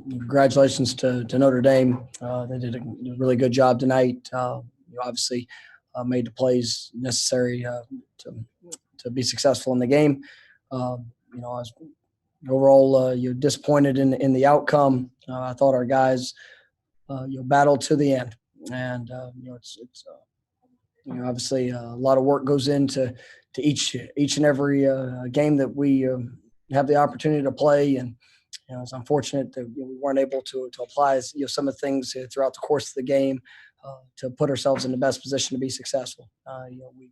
congratulations to Notre Dame. They did a really good job tonight. Obviously made the plays necessary to be successful in the game. I was overall disappointed in the outcome. I thought our guys battled to the end, and it's obviously a lot of work goes into each and every game that we have the opportunity to play, and it's unfortunate that we weren't able to apply some of the things throughout the course of the game to put ourselves in the best position to be successful. We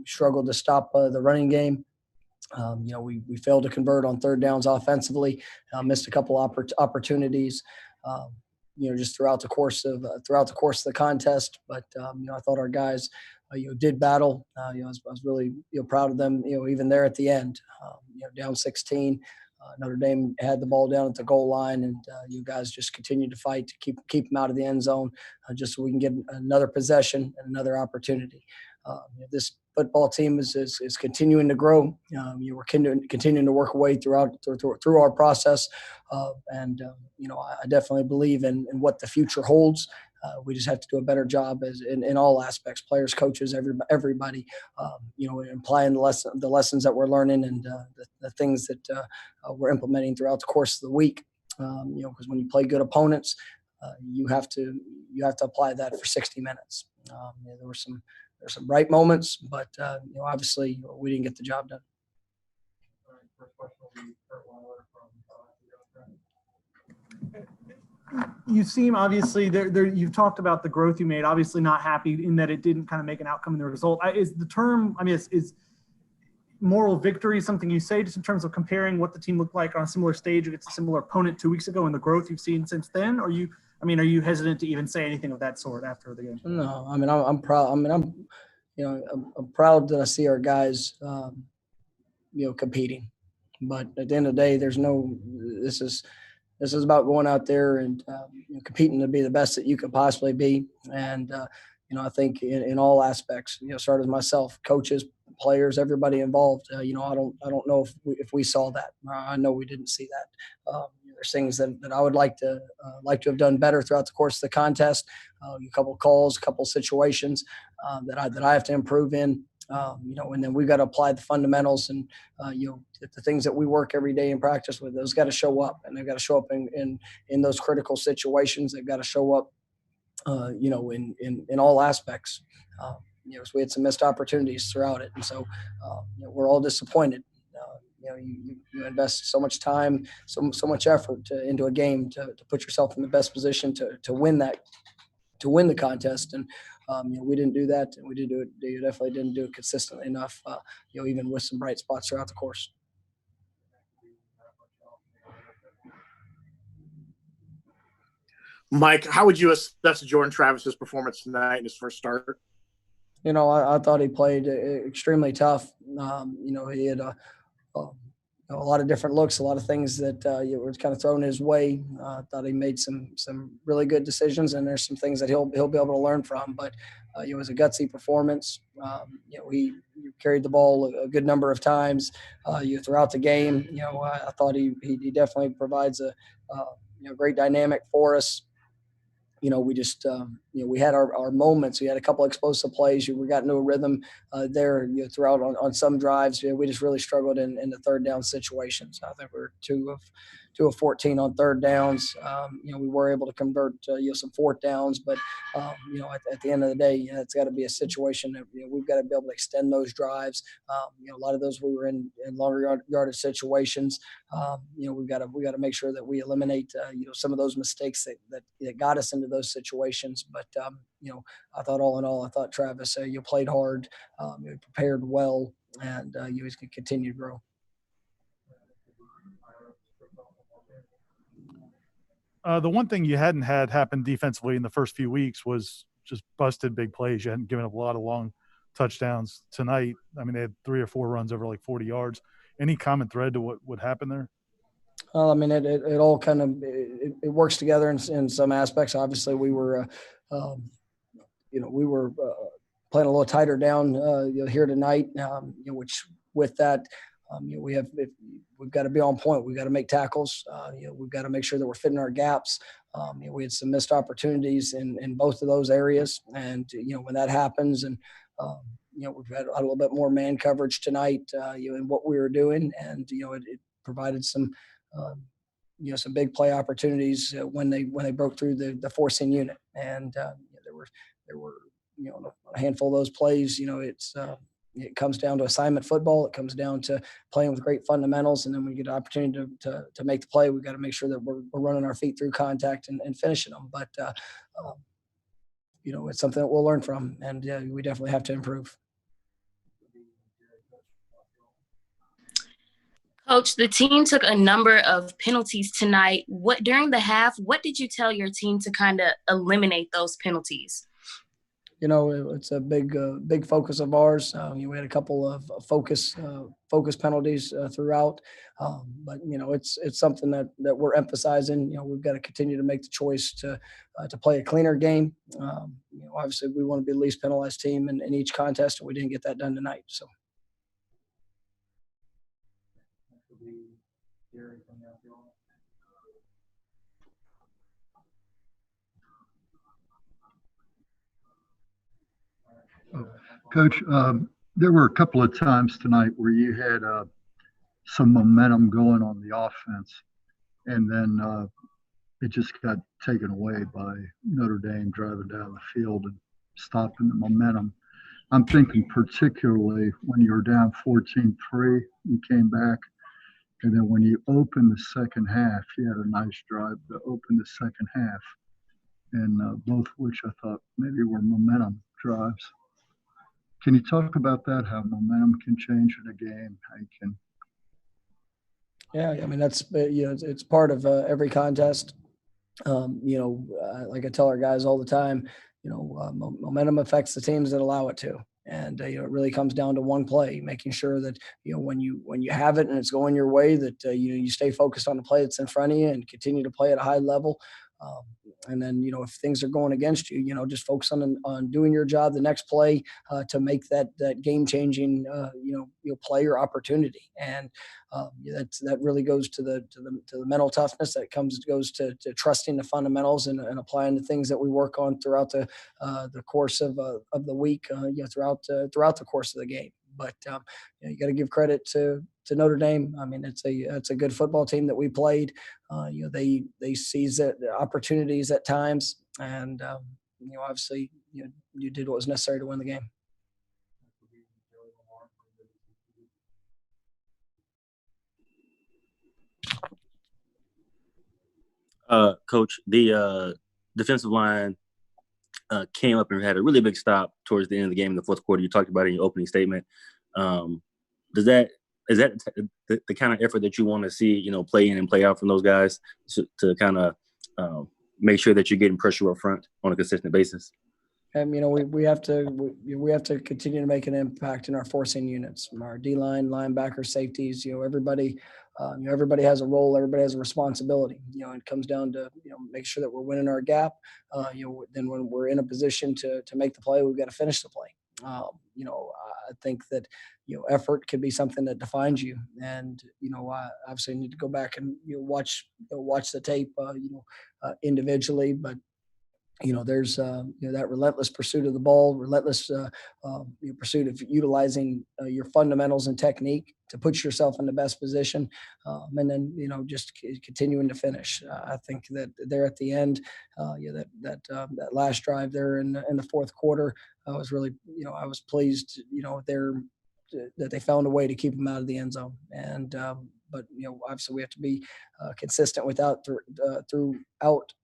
struggled to stop the running game. We failed to convert on third downs offensively, missed a couple opportunities. Just throughout the course of the contest. But I thought our guys, did battle. I was really proud of them. Even there at the end, down 16, Notre Dame had the ball down at the goal line, and you guys just continued to fight to keep them out of the end zone, just so we can get another possession and another opportunity. This football team is continuing to grow. We're continuing to work away through our process, and I definitely believe in what the future holds. We just have to do a better job in all aspects, players, coaches, everybody, applying the lessons that we're learning and the things that we're implementing throughout the course of the week. Because when you play good opponents, you have to apply that for 60 minutes. There's some bright moments, but obviously we didn't get the job done. All right, first question will be Kurt Waller from You seem obviously there. You've talked about the growth you made. Obviously, not happy in that it didn't kind of make an outcome in the result. Is the term? I mean, is moral victory something you say just in terms of comparing what the team looked like on a similar stage against a similar opponent 2 weeks ago and the growth you've seen since then? Or are you hesitant to even say anything of that sort after the game? No, I mean, I'm proud. I mean, I'm proud that I see our guys, competing. But at the end of the day, this is about going out there and competing to be the best that you could possibly be. And I think in all aspects, starting with myself, coaches, players, everybody involved. I don't know if we saw that. I know we didn't see that. There's things that I would like to have done better throughout the course of the contest. A couple of calls, a couple of situations that I have to improve in. And then we've got to apply the fundamentals and the things that we work every day in practice with. Those got to show up, and they've got to show up in those critical situations. They've got to show up, in all aspects. So we had some missed opportunities throughout it, and so we're all disappointed. You invest so much time, so much effort into a game to put yourself in the best position to win the contest, and we didn't do that, and we did do it. You definitely didn't do it consistently enough. Even with some bright spots throughout the course. Mike, how would you assess Jordan Travis's performance tonight in his first start? I thought he played extremely tough. He had a lot of different looks, a lot of things that were kind of thrown his way. I thought he made some really good decisions, and there's some things that he'll be able to learn from. But it was a gutsy performance. He carried the ball a good number of times throughout the game. I thought he definitely provides a great dynamic for us. We just, we had our moments. We had a couple explosive plays. We got into a rhythm there throughout on some drives. We just really struggled in the third down situations. I think we were 2 of 14 on third downs. We were able to convert some fourth downs, but at the end of the day, it's got to be a situation that we've got to be able to extend those drives. A lot of those we were in longer yardage situations. We've got to make sure that we eliminate some of those mistakes that got us into those situations. But I thought all in all, Travis, you played hard, you prepared well, and you can continue to grow. The one thing you hadn't had happen defensively in the first few weeks was just busted big plays. You hadn't given up a lot of long touchdowns tonight. I mean, they had 3 or 4 runs over like 40 yards. Any common thread to what happened there? Well, I mean, it all kind of it works together in some aspects. Obviously, we were playing a little tighter down here tonight, which with that, We've got to be on point. We've got to make tackles. We've got to make sure that we're fitting our gaps. We had some missed opportunities in both of those areas. And, when that happens and, we've had a little bit more man coverage tonight, in what we were doing. And, it provided some big play opportunities when they broke through the forcing unit. And there were a handful of those plays. It comes down to assignment football. It comes down to playing with great fundamentals. And then when we get an opportunity to make the play, we've got to make sure that we're running our feet through contact and finishing them. But, it's something that we'll learn from, and we definitely have to improve. Coach, the team took a number of penalties tonight. During the half, what did you tell your team to kind of eliminate those penalties? It's a big focus of ours. We had a couple of focus penalties throughout, but it's something that we're emphasizing. We've got to continue to make the choice to play a cleaner game. Obviously, we want to be the least penalized team in each contest, and we didn't get that done tonight. So. Coach, there were a couple of times tonight where you had some momentum going on the offense, and then it just got taken away by Notre Dame driving down the field and stopping the momentum. I'm thinking particularly when you were down 14-3, you came back, and then when you opened the second half, you had a nice drive to open the second half, and both of which I thought maybe were momentum drives. Can you talk about that, how momentum can change in a game, how you can? Yeah, I mean, that's, it's part of every contest. Like I tell our guys all the time, momentum affects the teams that allow it to. And, it really comes down to one play, making sure that, when you have it and it's going your way, that, you stay focused on the play that's in front of you and continue to play at a high level. And then, if things are going against you, just focus on doing your job the next play to make that game-changing, play or opportunity. And that really goes to the mental toughness that goes to trusting the fundamentals and applying the things that we work on throughout the course of the week, throughout the course of the game. But you got to give credit to Notre Dame. I mean, it's a good football team that we played. They seize opportunities at times, and obviously you did what was necessary to win the game. Coach, the defensive line came up and had a really big stop towards the end of the game in the fourth quarter. You talked about it in your opening statement. Is that the kind of effort that you want to see, play in and play out from those guys to kind of make sure that you're getting pressure up front on a consistent basis? And we have to continue to make an impact in our forcing units, our D-line, linebacker, safeties. Everybody has a role. Everybody has a responsibility. It comes down to make sure that we're winning our gap. Then when we're in a position to make the play, we've got to finish the play. I think that effort could be something that defines you, and I obviously need to go back and watch the tape individually, but there's that relentless pursuit of the ball, relentless pursuit of utilizing your fundamentals and technique to put yourself in the best position, and then just continuing to finish. I think that there at the end, that last drive there in the fourth quarter, I was really I was pleased that they found a way to keep them out of the end zone. And but obviously we have to be consistent throughout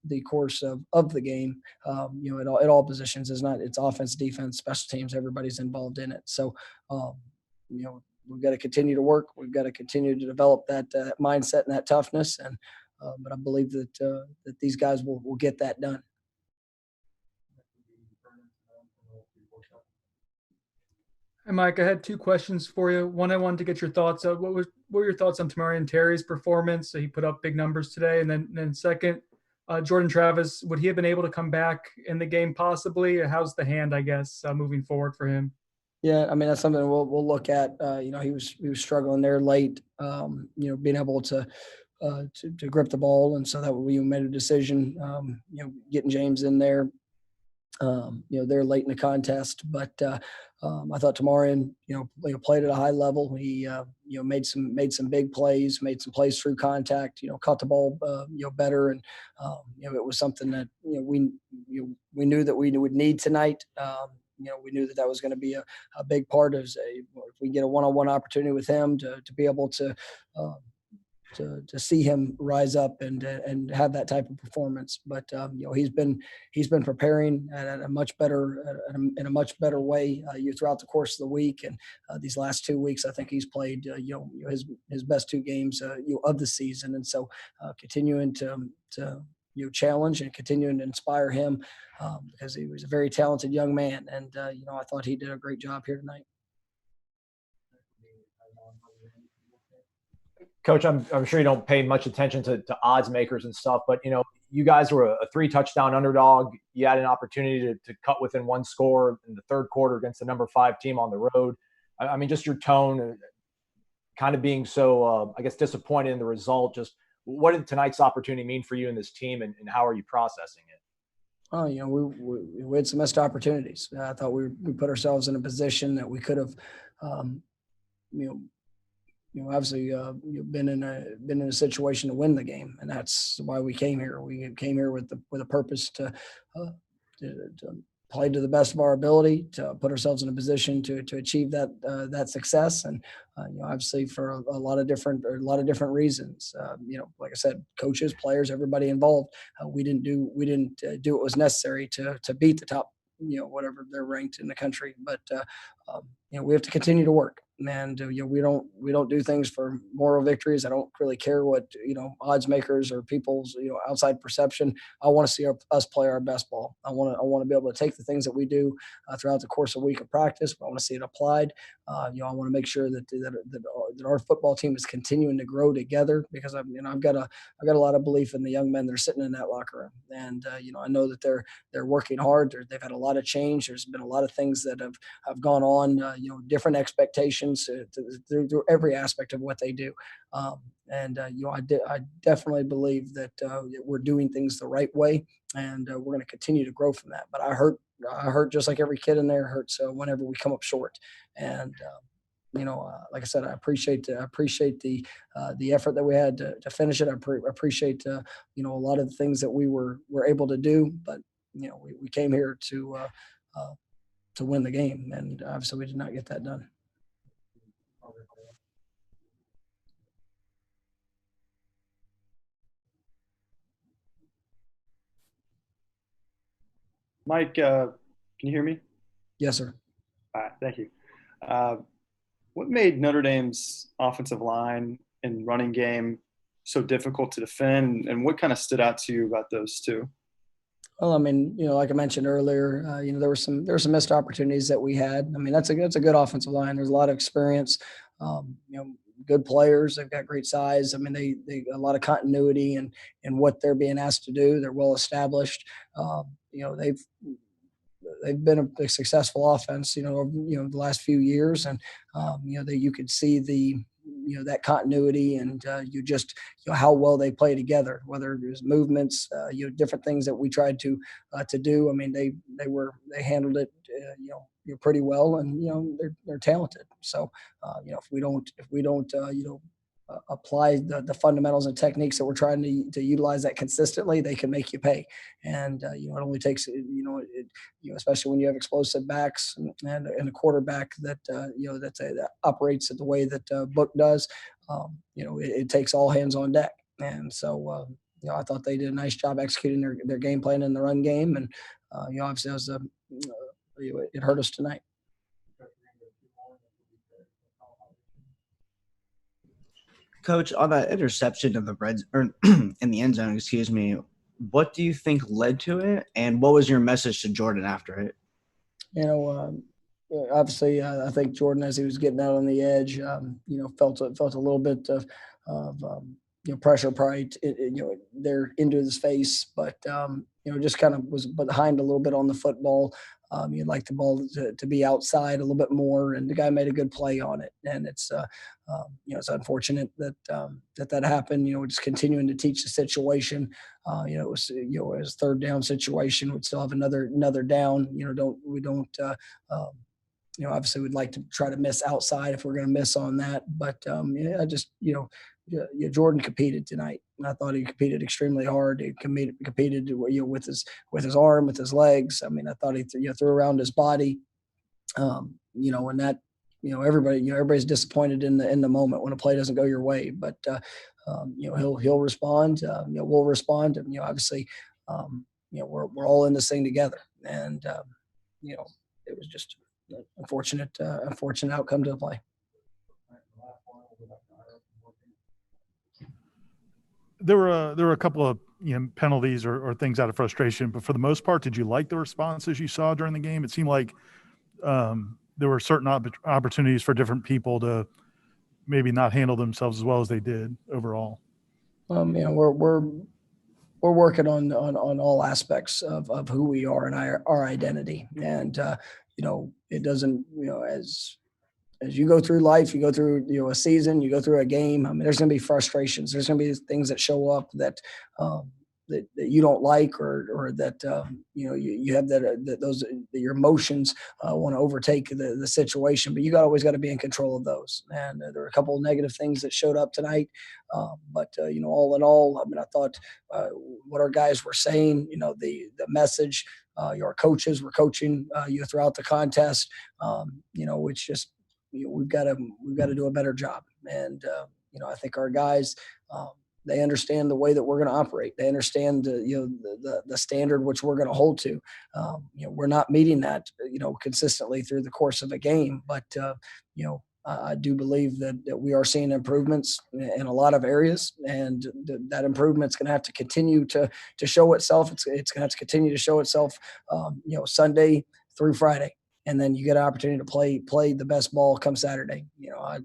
the course of the game. At all positions. It's offense, defense, special teams. Everybody's involved in it. So we've got to continue to work. We've got to continue to develop that mindset and that toughness. And but I believe that these guys will get that done. Hey, Mike, I had two questions for you. One, I wanted to get your thoughts. What were your thoughts on Tamarian Terry's performance? So he put up big numbers today. And then second, Jordan Travis, would he have been able to come back in the game possibly? How's the hand, I guess, moving forward for him? Yeah, I mean, that's something we'll look at. He was struggling there late. Being able to grip the ball, and so that we made a decision. Getting James in there. They're late in the contest, but I thought Tamarian, played at a high level. He, made some big plays, made some plays through contact. Caught the ball, better, and it was something that we knew that we would need tonight. We knew that was going to be a big part of if we get a one-on-one opportunity with him to be able to see him rise up and have that type of performance. But he's been preparing at a much better in a much better way throughout the course of the week, and these last 2 weeks I think he's played his best 2 games of the season, and so continuing to challenge and continuing to inspire him because he was a very talented young man, and I thought he did a great job here tonight. Coach, I'm sure you don't pay much attention to odds makers and stuff, but you guys were a 3-touchdown underdog. You had an opportunity to cut within 1 score in the third quarter against the number 5 team on the road. I mean, just your tone, kind of being so, I guess, disappointed in the result. Just what did tonight's opportunity mean for you and this team, and how are you processing it? Oh, we had some missed opportunities. I thought we put ourselves in a position that we could have, obviously been in a situation to win the game, and that's why we came here. We came here with a purpose to play to the best of our ability, to put ourselves in a position to achieve that success, and obviously for a lot of different reasons. Like I said, coaches, players, everybody involved. We didn't do what was necessary to beat the top, whatever they're ranked in the country, but we have to continue to work. And we don't do things for moral victories. I don't really care what odds makers or people's outside perception. I want to see us play our best ball. I want to be able to take the things that we do throughout the course of a week of practice. But I want to see it applied. I want to make sure that our football team is continuing to grow together, because I've got a lot of belief in the young men that are sitting in that locker room, and I know that they're working hard. They've had a lot of change. There's been a lot of things that have gone on. Different expectations through every aspect of what they do. I definitely believe that we're doing things the right way, and we're going to continue to grow from that. But I hurt just like every kid in there hurts whenever we come up short. And like I said, I appreciate the effort that we had to finish it. I appreciate a lot of the things that we were able to do. But we came here to win the game, and obviously we did not get that done. Mike, can you hear me? Yes, sir. All right, thank you. What made Notre Dame's offensive line and running game so difficult to defend, and what kind of stood out to you about those two? Well, I mean, like I mentioned earlier, there were some missed opportunities that we had. I mean, that's a good offensive line. There's a lot of experience, good players. They've got great size. I mean, they a lot of continuity in what they're being asked to do. They're well established. They've been a successful offense, the last few years, and you could see that continuity, and how well they play together, whether it was movements, different things that we tried to do. I mean, they handled it, pretty well, and they're talented. So if we don't apply the fundamentals and techniques that we're trying to utilize that consistently, they can make you pay. And it only takes especially when you have explosive backs and a quarterback that that operates the way that Book does. It takes all hands on deck. And so I thought they did a nice job executing their game plan in the run game, and obviously it hurt us tonight. Coach, on that interception in in the end zone, excuse me, what do you think led to it, and what was your message to Jordan after it? Obviously, I think Jordan, as he was getting out on the edge, felt a little bit of pressure, probably there into his face, but just kind of was behind a little bit on the football. You'd like the ball to be outside a little bit more, and the guy made a good play on it. And it's it's unfortunate that that happened. We're just continuing to teach the situation. It was it was third down situation. We'd still have another down. We don't. Obviously we'd like to try to miss outside if we're going to miss on that. But I just Jordan competed tonight, and I thought he competed extremely hard. He competed with his arm, with his legs. I mean, I thought he threw around his body. And that everybody's disappointed in the moment when a play doesn't go your way. But he'll respond. We'll respond. And obviously, we're all in this thing together. And it was just an unfortunate outcome to the play. There were a couple of penalties or things out of frustration, but for the most part, did you like the responses you saw during the game? It seemed like there were certain opportunities for different people to maybe not handle themselves as well as they did overall. We're working on all aspects of who we are and our identity, and it doesn't as you go through life, you go through a season, you go through a game. I mean, there's going to be frustrations. There's going to be things that show up that that you don't like, or that you have that your emotions want to overtake the situation. But you always got to be in control of those. And there were a couple of negative things that showed up tonight. But all in all, I mean, I thought what our guys were saying, the message, our coaches were coaching throughout the contest. Which just we've got to do a better job. And I think our guys. They understand the way that we're going to operate. They understand the standard which we're going to hold to. We're not meeting that consistently through the course of a game, but I do believe that we are seeing improvements in a lot of areas, and that improvement's going to have to continue to show itself. It's going to have to continue to show itself, Sunday through Friday, and then you get an opportunity to play the best ball come Saturday.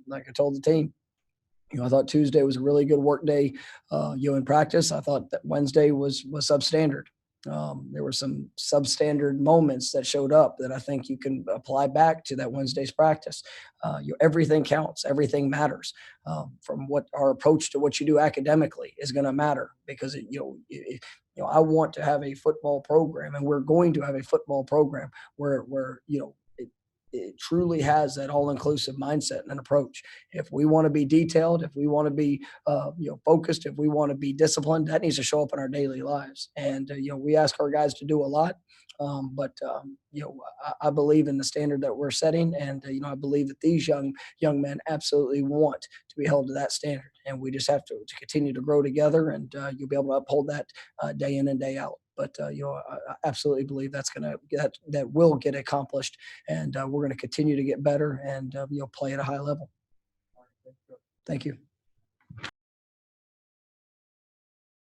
Like I told the team. I thought Tuesday was a really good work day, in practice. I thought that Wednesday was substandard. There were some substandard moments that showed up that I think you can apply back to that Wednesday's practice. Everything counts. Everything matters. From what our approach to what you do academically is going to matter, because I want to have a football program, and we're going to have a football program where it truly has that all-inclusive mindset and an approach. If we want to be detailed, if we want to be focused, if we want to be disciplined, that needs to show up in our daily lives. And we ask our guys to do a lot, but I believe in the standard that we're setting, and I believe that these young men absolutely want to be held to that standard. And we just have to continue to grow together, and you'll be able to uphold that day in and day out. But I absolutely believe that will get accomplished, and we're going to continue to get better and play at a high level. Thank you.